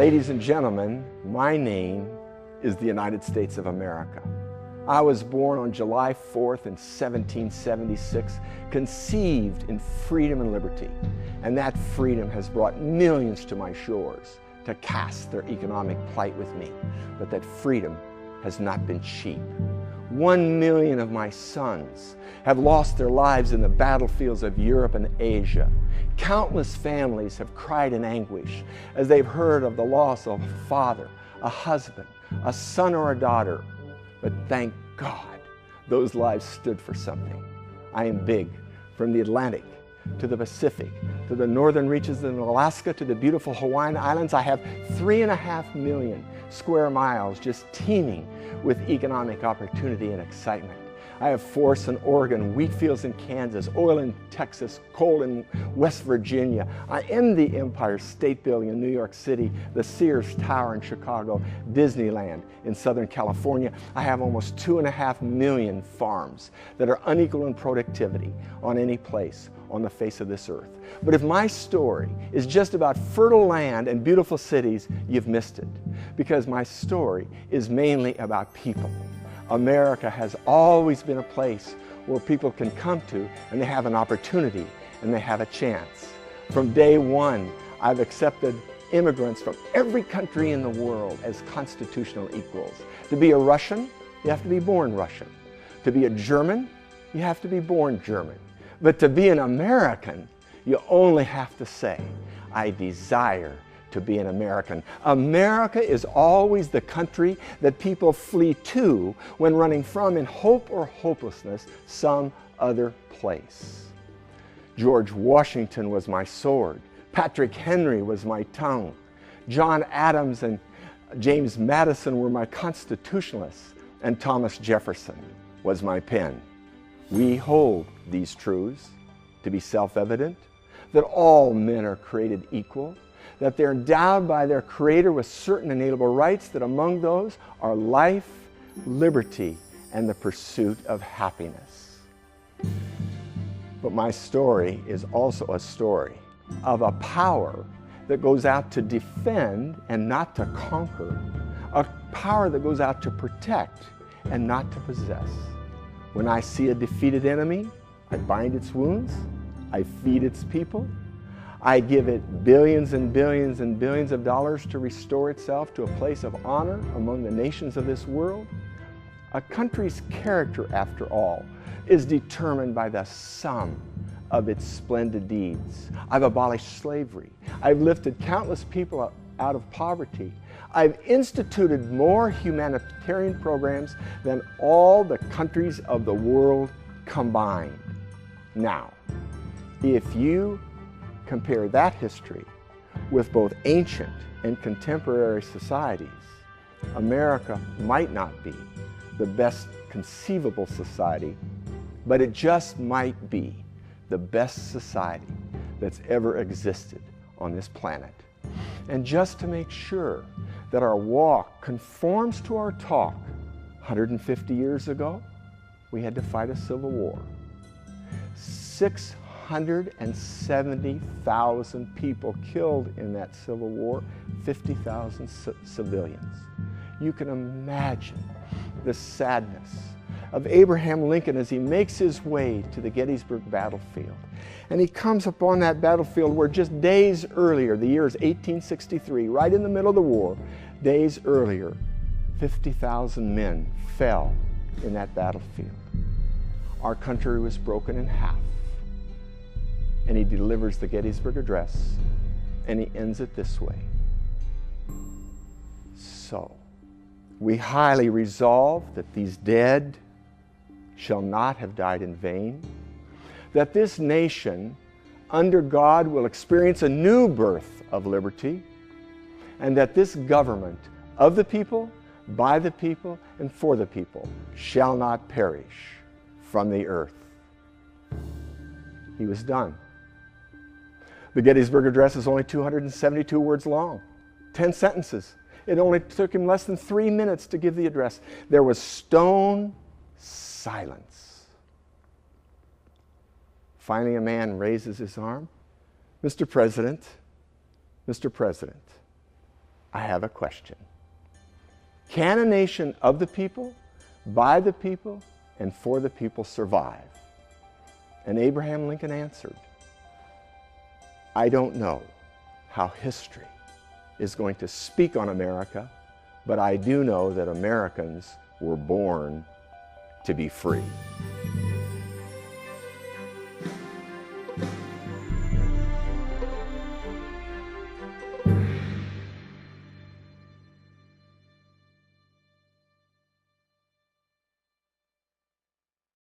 Ladies and gentlemen, my name is the United States of America. I was born on July 4th in 1776, conceived in freedom and liberty. And that freedom has brought millions to my shores to cast their economic plight with me. But that freedom has not been cheap. 1 million of my sons have lost their lives in the battlefields of Europe and Asia. Countless families have cried in anguish as they've heard of the loss of a father, a husband, a son or a daughter. But thank God, those lives stood for something. I am big, from the Atlantic to the Pacific, to the northern reaches of Alaska, to the beautiful Hawaiian Islands. I have 3.5 million square miles just teeming with economic opportunity and excitement. I have forests in Oregon, wheat fields in Kansas, oil in Texas, coal in West Virginia. I am the Empire State Building in New York City, the Sears Tower in Chicago, Disneyland in Southern California. I have almost 2.5 million farms that are unequal in productivity on any place on the face of this earth. But if my story is just about fertile land and beautiful cities, you've missed it. Because my story is mainly about people. America has always been a place where people can come to and they have an opportunity and they have a chance. From day one, I've accepted immigrants from every country in the world as constitutional equals. To be a Russian, you have to be born Russian. To be a German, you have to be born German. But to be an American, you only have to say, I desire to be an American. America is always the country that people flee to when running from, in hope or hopelessness, some other place. George Washington was my sword. Patrick Henry was my tongue. John Adams and James Madison were my constitutionalists, and Thomas Jefferson was my pen. We hold these truths to be self-evident, that all men are created equal, that they're endowed by their Creator with certain inalienable rights, that among those are life, liberty, and the pursuit of happiness. But my story is also a story of a power that goes out to defend and not to conquer, a power that goes out to protect and not to possess. When I see a defeated enemy, I bind its wounds, I feed its people, I give it billions and billions and billions of dollars to restore itself to a place of honor among the nations of this world. A country's character, after all, is determined by the sum of its splendid deeds. I've abolished slavery. I've lifted countless people out of poverty. I've instituted more humanitarian programs than all the countries of the world combined. Now, if you compare that history with both ancient and contemporary societies, America might not be the best conceivable society, but it just might be the best society that's ever existed on this planet. And just to make sure that our walk conforms to our talk, 150 years ago, we had to fight a civil war. 670,000 people killed in that civil war, 50,000 civilians. You can imagine the sadness of Abraham Lincoln as he makes his way to the Gettysburg battlefield. And he comes upon that battlefield where just days earlier, the year is 1863, right in the middle of the war, days earlier, 50,000 men fell in that battlefield. Our country was broken in half. And he delivers the Gettysburg Address, and he ends it this way. So, we highly resolve that these dead shall not have died in vain, that this nation, under God, will experience a new birth of liberty, and that this government of the people, by the people, and for the people shall not perish from the earth. He was done. The Gettysburg Address is only 272 words long, 10 sentences. It only took him less than 3 minutes to give the address. There was stone silence. Finally, a man raises his arm. Mr. President, I have a question. Can a nation of the people, by the people, and for the people survive? And Abraham Lincoln answered, I don't know how history is going to speak on America, but I do know that Americans were born to be free.